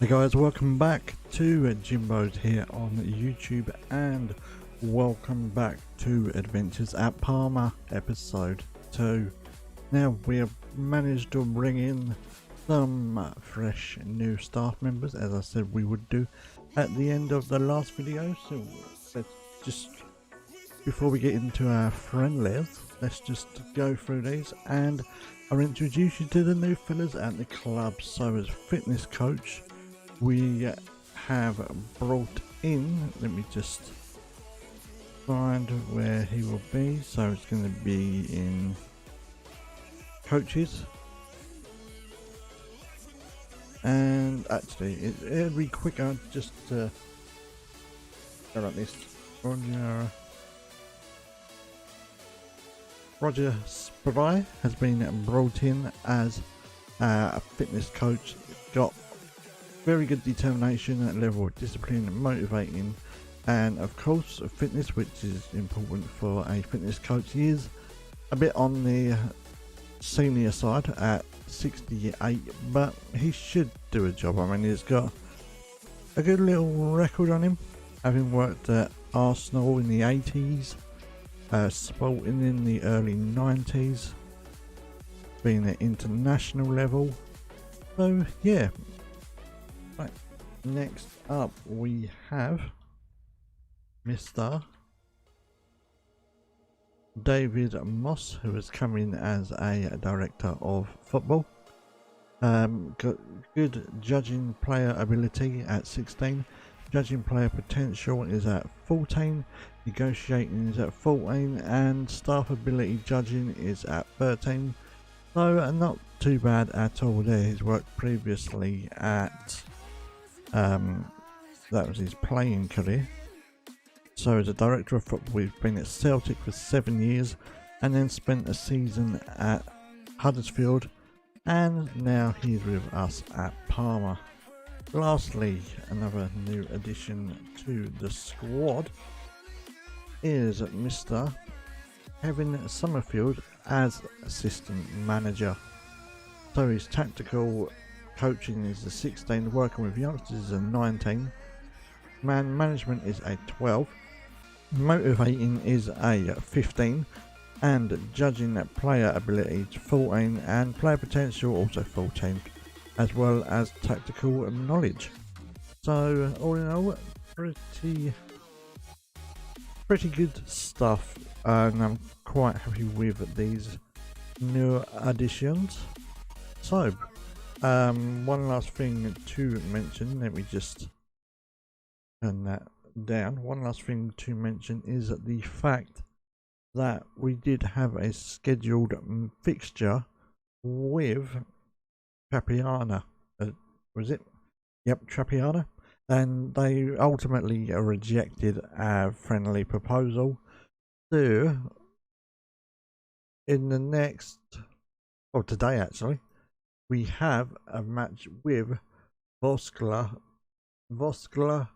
Hey guys, welcome back to Jiimboz here on YouTube, and welcome back to Adventures at Parma episode 2. Now we have managed to bring in some fresh new staff members, as I said we would do at the end of the last video. So let's just, before we get into our friendlies, let's just go through these and I'll introduce you to the new fellas at the club. So as fitness coach, we have brought in, let me just find where he will be. So it's going to be in coaches, and actually it'll be quicker just to go like this. Roger Spry has been brought in as a fitness coach. Got very good determination at level of discipline, motivating, and of course fitness, which is important for a fitness coach. He is a bit on the senior side at 68, but he should do a job. I mean, he's got a good little record on him, having worked at Arsenal in the 80s, Sporting in the early 90s, being at international level. So yeah. Right, next up we have Mr. David Moss, who has come in as a director of football. Got good judging player ability at 16, judging player potential is at 14, negotiating is at 14, and staff ability judging is at 13. So not too bad at all there. He's worked previously at that was his playing career. So as a director of football, we've been at Celtic for 7 years, and then spent a season at Huddersfield, and now he's with us at Parma. Lastly, another new addition to the squad is Mr. Kevin Summerfield as assistant manager. So his tactical coaching is a 16, working with youngsters is a 19, man management is a 12, motivating is a 15, and judging that player ability is 14, and player potential also 14, as well as tactical knowledge. So all in all, pretty good stuff, and I'm quite happy with these new additions. So one last thing to mention, let me just turn that down. One last thing to mention is the fact that we did have a scheduled fixture with Trapiana. Was it? Yep, Trapiana. And they ultimately rejected our friendly proposal. So, in the next, or today actually, we have a match with Voskla Poltava,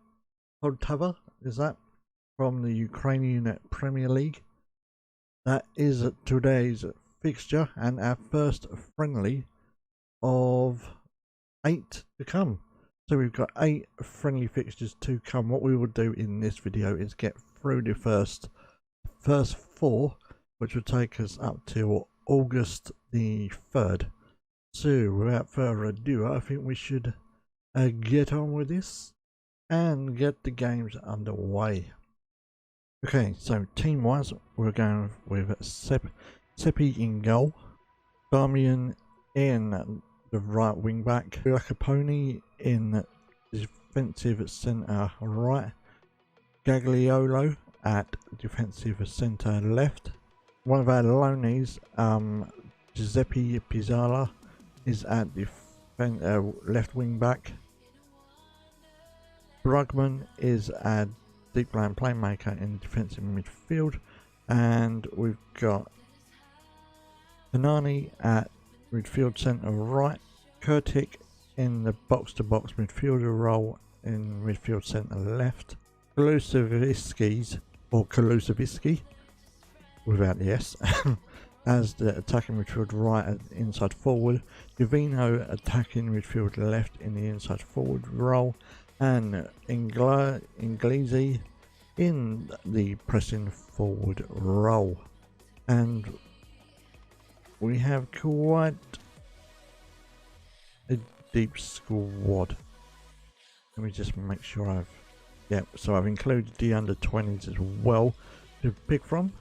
is that, from the Ukrainian Premier League. That is today's fixture and our first friendly of 8 to come. So we've got 8 friendly fixtures to come. What we will do in this video is get through the first 4, which will take us up till August the 3rd. So without further ado, I think we should get on with this and get the games underway. Okay, so team wise, we're going with Seppi in goal, Damian in the right wing back, Capone in defensive centre right, Gagliolo at defensive centre left. One of our loanies, Giuseppe Pizzala, is at left wing back. Brugman is a deep line playmaker in defensive midfield, and we've got Hanani at midfield centre right, Kurtik in the box to box midfielder role in midfield centre left, Kulusevski without the S as the attacking midfield right and inside forward, Jovino attacking midfield left in the inside forward role, and Inglesi in the pressing forward role. And we have quite a deep squad. Let me just make sure so I've included the under 20s as well to pick from,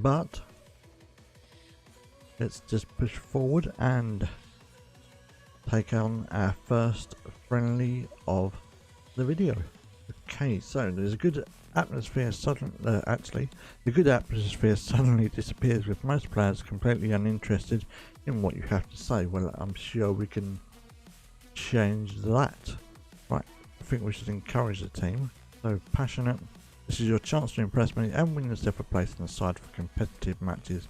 but let's just push forward and take on our first friendly of the video. Okay, so there's a good atmosphere suddenly, the good atmosphere suddenly disappears with most players completely uninterested in what you have to say. Well, I'm sure we can change that. Right, I think we should encourage the team. So passionate, this is your chance to impress me and win yourself a place on the side for competitive matches,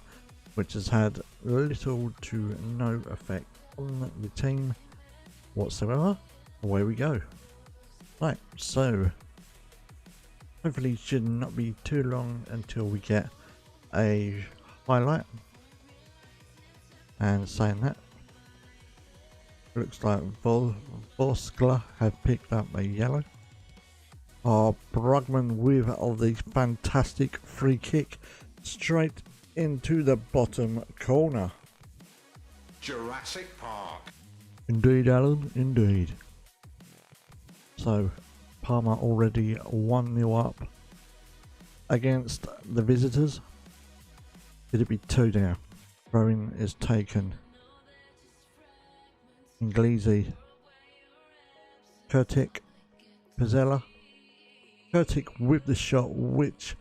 which has had little to no effect on the team whatsoever. Away we go. Right, so hopefully it should not be too long until we get a highlight. And saying that, looks like Voskla have picked up a yellow. Brugman with the fantastic free kick straight into the bottom corner. Jurassic Park. Indeed, Alan, indeed. So Parma already 1-0 up against the visitors. Could it be 2 now? Throw-in is taken. Inglesi, Kurtic, Pizzella. Kurtic with the shot, which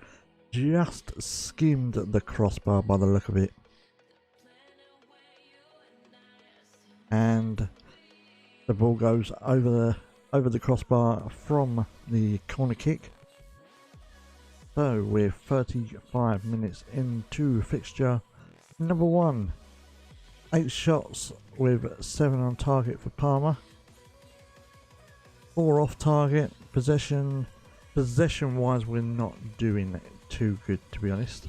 just skimmed the crossbar by the look of it. And the ball goes over the crossbar from the corner kick. So we're 35 minutes into fixture number 1. 8 shots with 7 on target for Parma. 4 off target. Possession wise, we're not doing too good, to be honest.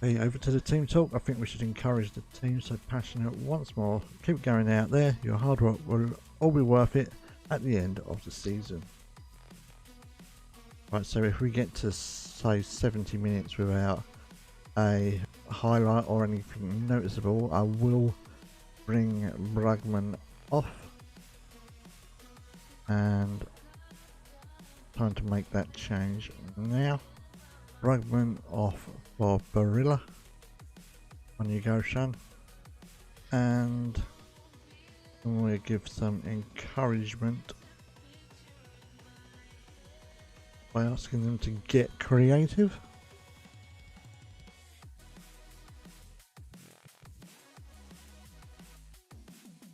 Okay, over to the team talk. I think we should encourage the team. So passionate once more. Keep going out there. Your hard work will all be worth it at the end of the season. Right, so if we get to say 70 minutes without a highlight or anything noticeable, I will bring Brugman off. And time to make that change now. Brugman off for Barilla. On you go, Sean. And we'll give some encouragement by asking them to get creative.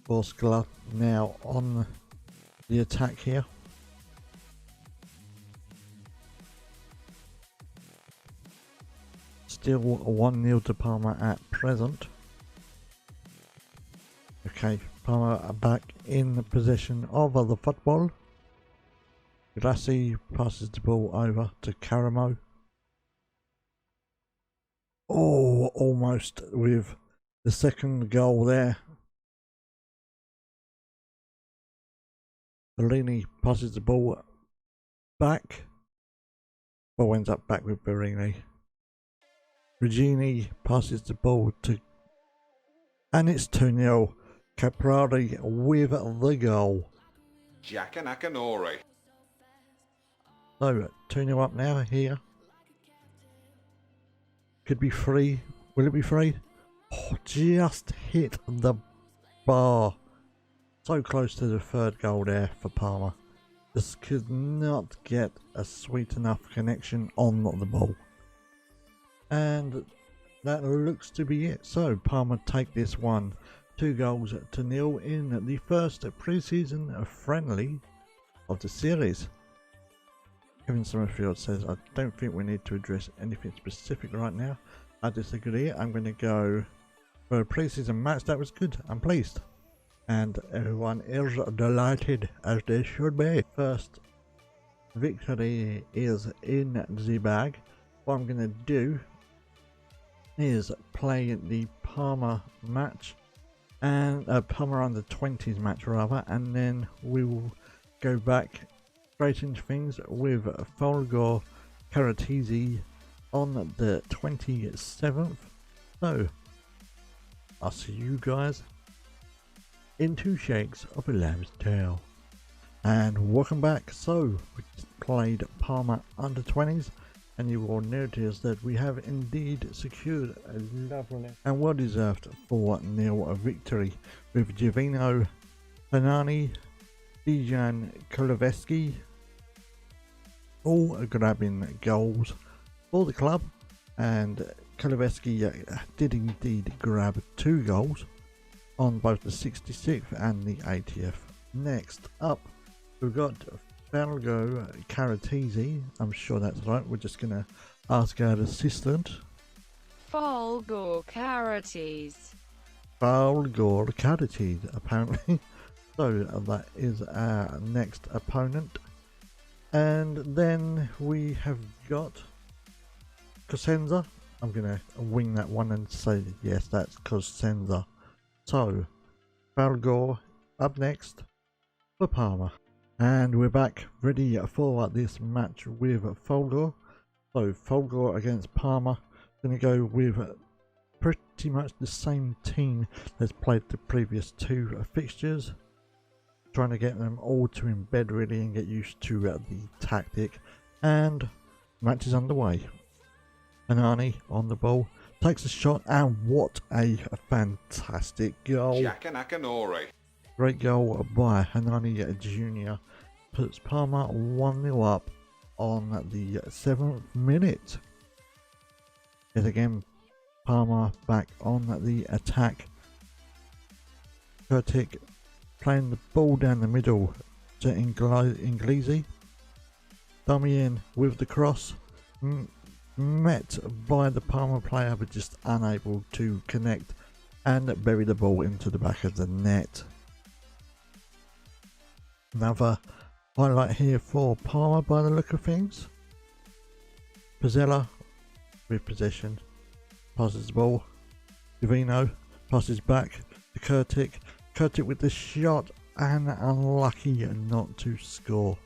Voskla now on the attack here. Still 1-0 to Parma at present. Okay, Parma are back in the possession of the football. Grassi passes the ball over to Caramo. Oh, almost with the second goal there. Bellini passes the ball back. Ball ends up back with Berini. Regini passes the ball to, and it's 2-0. Caprari with the goal. Jaka Nakanori. So 2-0 up now here. Could be 3. Will it be 3? Oh, just hit the bar. So close to the third goal there for Parma. Just could not get a sweet enough connection on the ball. And that looks to be it. So Parma take this one 2-0 in the first pre-season friendly of the series. Kevin Summerfield says, I don't think we need to address anything specific right now. I disagree. I'm going to go for a pre-season match that was good. I'm pleased. And everyone is delighted, as they should be. First victory is in the bag. What I'm going to do is play the Parma match, and Parma under 20s match rather, and then we will go back straight into things with Folgore Karatisi on the 27th. So I'll see you guys in 2 shakes of a lamb's tail. And welcome back. So we just played Parma under 20s, and you will notice that we have indeed secured a lovely and well deserved 4-0 victory with Giovinco, Hernani, Dejan Kuleveski all grabbing goals for the club, and Kuleveski did indeed grab 2 goals on both the 66th and the 80th. Next up, we've got Folgore Karatisi. I'm sure that's right. We're just going to ask our assistant. Folgore Karatisi. Folgore Karatisi, apparently. So that is our next opponent. And then we have got Cosenza. I'm going to wing that one and say yes, that's Cosenza. So Folgore up next for Parma. And we're back ready for this match with Folgore. So Folgore against Parma. Going to go with pretty much the same team that's played the previous 2 fixtures. Trying to get them all to embed really and get used to the tactic. And match is underway. Hernani on the ball, takes a shot, and what a fantastic goal. Nakanori. Great goal by Hernani Jr. Puts Parma 1-0 up on the 7th minute. Yet again, Parma back on the attack. Kurtic playing the ball down the middle to Inglesi. Dummy in with the cross. Met by the Parma player, but just unable to connect and bury the ball into the back of the net. Another highlight here for Parma by the look of things. Pizzella with possession, passes the ball. Giovinco passes back to Kurtic. Kurtic with the shot and unlucky not to score.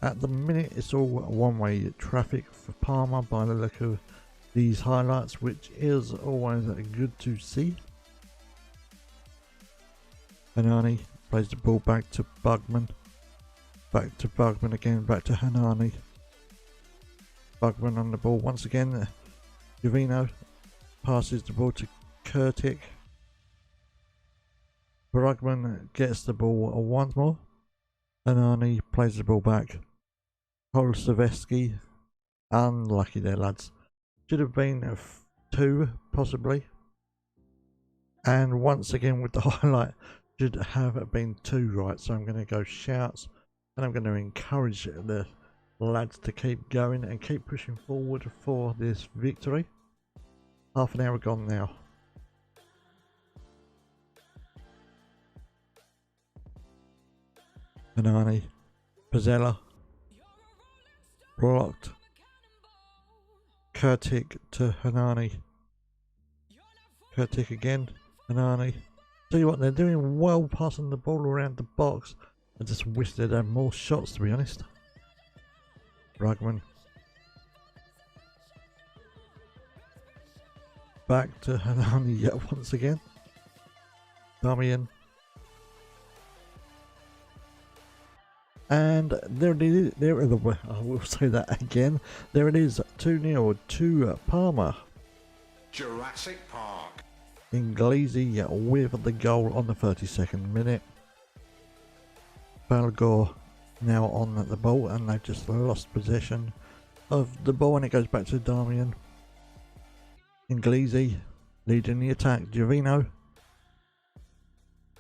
At the minute it's all one-way traffic for Parma by the look of these highlights, which is always good to see. Hernani plays the ball back to Bugman. Back to Bugman again, back to Hernani. Bugman on the ball once again. Giovinco passes the ball to Kurtic. Bugman gets the ball once more. Hernani plays the ball back. Kuleveski, unlucky there lads. Should have been 2 possibly. And once again with the highlight, should have been 2 right. So I'm going to go shouts, and I'm going to encourage the lads to keep going and keep pushing forward for this victory. Half an hour gone now. Hernani, Pizzella, blocked. Kurtic to Hernani. Kurtic again, Hernani. Tell you what, they're doing well passing the ball around the box. I just wish they'd had more shots, to be honest. Bugman. Back to Hernani yet once again. Damian. And there it is. I will say that again. There it is. 2-0 to Parma. Jurassic Park. Inglesi with the goal on the 32nd minute. Folgore now on the ball, and they've just lost possession of the ball, and it goes back to Damian. Inglesi leading the attack. Giovinco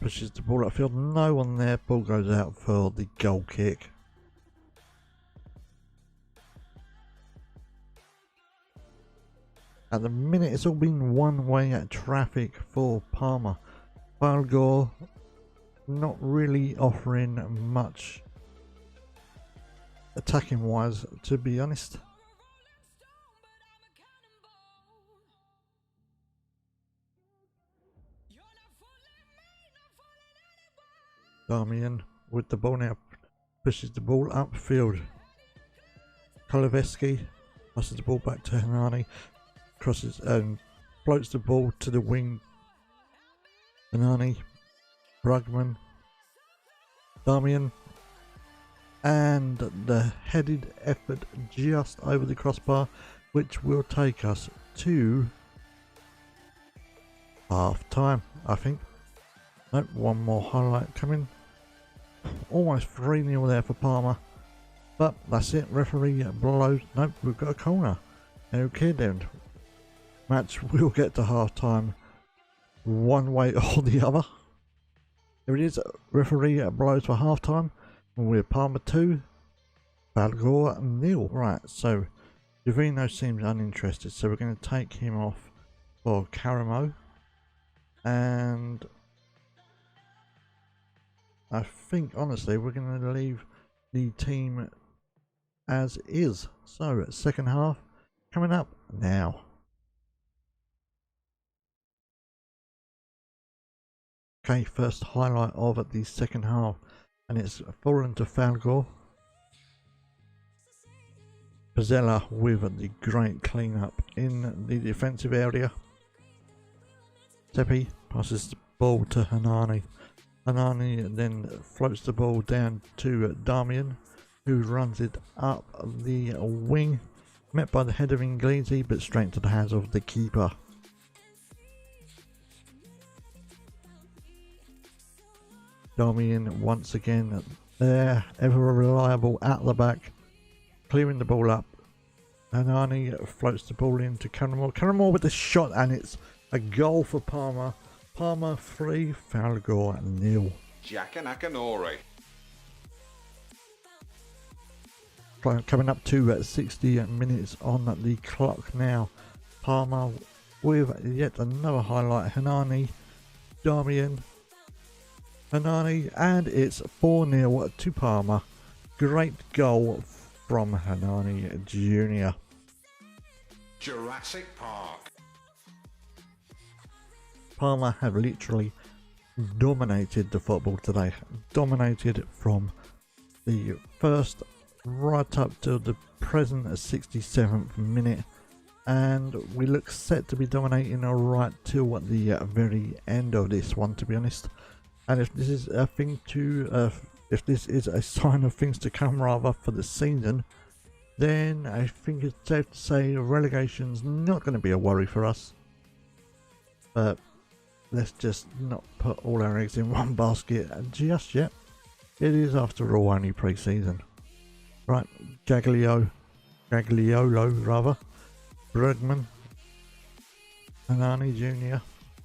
pushes the ball upfield. No one there. Ball goes out for the goal kick. At the minute, it's all been one-way traffic for Parma. Folgore not really offering much attacking wise, to be honest. Damian with the ball now, pushes the ball upfield. Koloveski passes the ball back to Hernani, crosses and floats the ball to the wing. Hernani, Brugman, Damian, and the headed effort just over the crossbar, which will take us to half time, I think. Nope, one more highlight coming. Almost 3-0 there for Parma. But that's it, referee blows. Nope, we've got a corner. Okay then. Match will get to half time one way or the other. Here it is, referee blows for half time. We're Parma 2, Falgore 0. Right, so Jovino seems uninterested, so we're going to take him off for Caramo. And I think honestly we're going to leave the team as is. So second half coming up now. Okay, first highlight of the second half, and it's fallen to Falgore. Pizzella with the great clean up in the defensive area. Seppi passes the ball to Hernani. Hernani then floats the ball down to Damian, who runs it up the wing, met by the head of Inglesi, but straight to the hands of the keeper. Damian once again there, ever reliable at the back, clearing the ball up. Hernani floats the ball into Canamore. Canamore with the shot, and it's a goal for Parma. Parma 3, Falgore 0. Jaka Nakanori. Coming up to 60 minutes on the clock now. Parma with yet another highlight. Hernani, Damian, Hernani, and it's 4-0 to Parma. Great goal from Hernani Jr. Jurassic Park. Parma have literally dominated the football today. Dominated from the first right up to the present 67th minute. And we look set to be dominating right till the very end of this one, to be honest. And if this is a thing to, if this is a sign of things to come rather for the season, then I think it's safe to say relegation's not going to be a worry for us. But let's just not put all our eggs in one basket just yet. It is after all only pre-season. Right, Gagliolo rather, Bergman, Hernani Jr.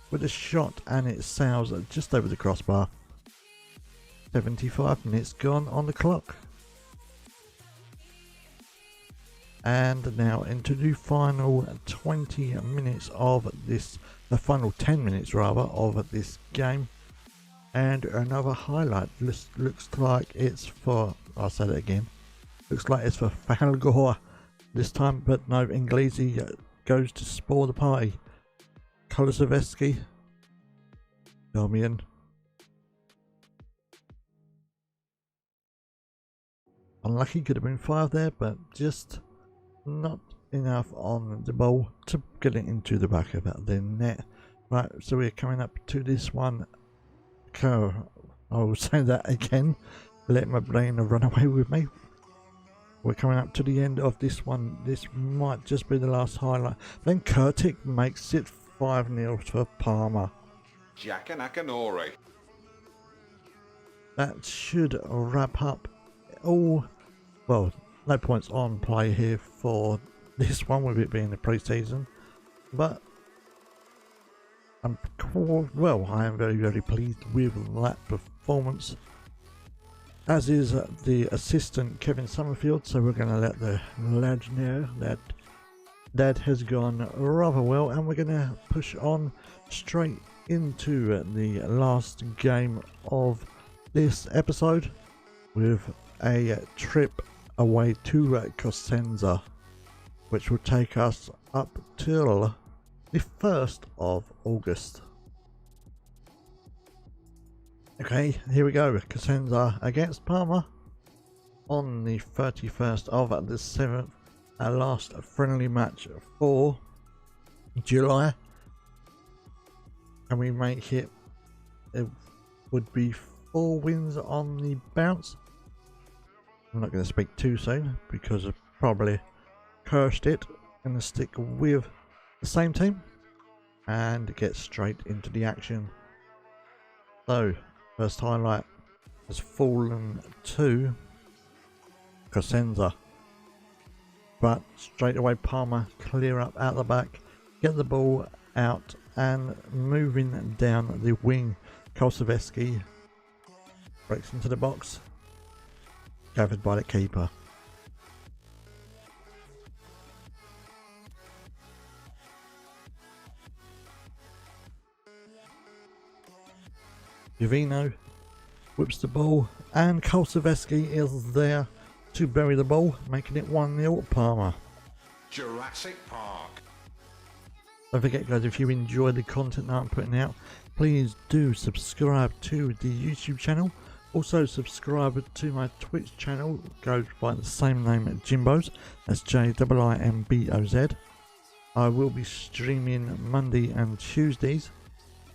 with a shot, and it sails just over the crossbar. 75 minutes gone on the clock. And now into the final 20 minutes of this, the final 10 minutes rather of this game. And another highlight. Looks like it's for, I'll say that again, looks like it's for Falgore this time, but no, Inglesi goes to spoil the party. Koloveski, Damian, unlucky, could have been 5 there, but just not enough on the ball to get it into the back of the net. Right, so we're coming up to this one. I will say that again, let my brain run away with me. We're coming up to the end of this one. This might just be the last highlight. Then Kurtic makes it 5-0 for Parma. Jaka Nakanori. That should wrap up all. Well, no points on play here for this one, with it being the pre-season. But I am very, very pleased with that performance. As is the assistant Kevin Summerfield, so we're going to let the lads know that that has gone rather well, and we're going to push on straight into the last game of this episode with a trip away to Cosenza, which will take us up till the 1st of August. Okay, here we go. Cosenza against Parma on the 31st of the 7th, our last friendly match for July. Can we make it? It would be 4 wins on the bounce. I'm not going to speak too soon because I've probably cursed it. I'm going to stick with the same team and get straight into the action. So, first highlight has fallen to Cosenza, but straight away Parma clear up out the back, get the ball out and moving down the wing. Kolsevsky breaks into the box, gathered by the keeper. Jovino whips the ball and Kolsevsky is there to bury the ball, making it 1-0 Parma. Jurassic Park. Don't forget guys, if you enjoy the content that I'm putting out, please do subscribe to the YouTube channel. Also subscribe to my Twitch channel, goes by the same name at Jiimboz, that's Jiimboz. I will be streaming Monday and Tuesdays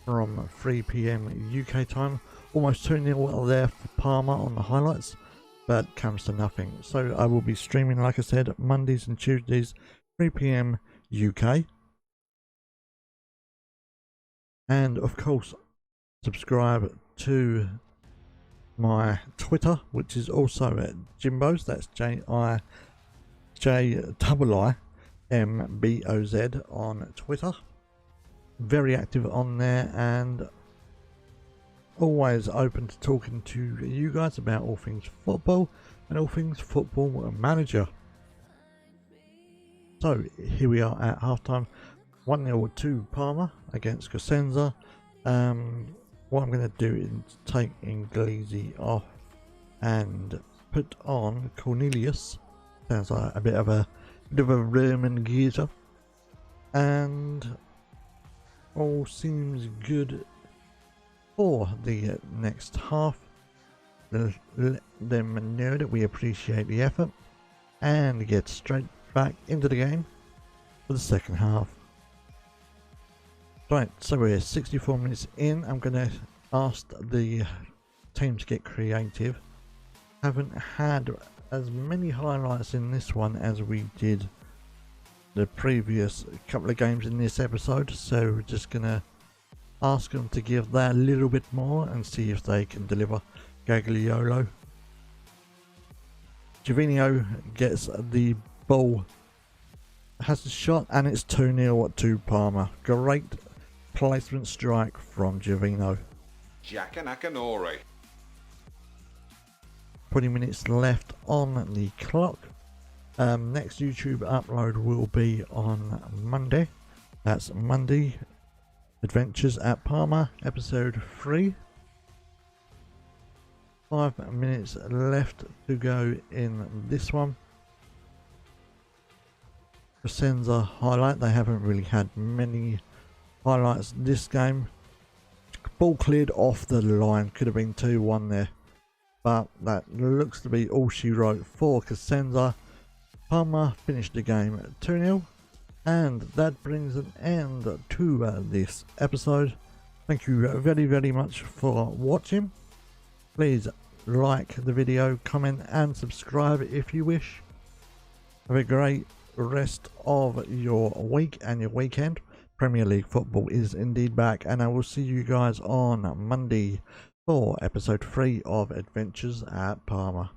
from 3 PM UK time. Almost 2-0 there for Parma on the highlights, but comes to nothing. So I will be streaming, like I said, Mondays and Tuesdays, 3 PM UK. And of course, subscribe to my Twitter, which is also at Jiimboz, that's Jiimboz on Twitter. Very active on there and always open to talking to you guys about all things football and all things Football Manager. So here we are at halftime, 1-0 to Parma against Cosenza. What I'm going to do is take Inglesi off and put on Cornelius. Sounds like a bit of a Roman geezer, and all seems good for the next half. Let them know that we appreciate the effort and get straight back into the game for the second half. Right, so we're 64 minutes in. I'm going to ask the team to get creative. Haven't had as many highlights in this one as we did the previous couple of games in this episode, so we're just going to ask them to give that a little bit more and see if they can deliver. Gagliolo. Jovino gets the ball, has the shot, and it's 2-0 to Parma. Great placement strike from Jovino. Jaka Nakanori. 20 minutes left on the clock. Next YouTube upload will be on Monday. That's Monday, Adventures at Parma, episode 3. 5 minutes left to go in this one. Cosenza highlight, they haven't really had many highlights this game. Ball cleared off the line, could have been 2-1 there, but that looks to be all she wrote for Cosenza. Parma finished the game at 2-0, and that brings an end to this episode. Thank you very, very much for watching. Please like the video, comment and subscribe if you wish. Have a great rest of your week and your weekend. Premier League football is indeed back, and I will see you guys on Monday for episode 3 of Adventures at Parma.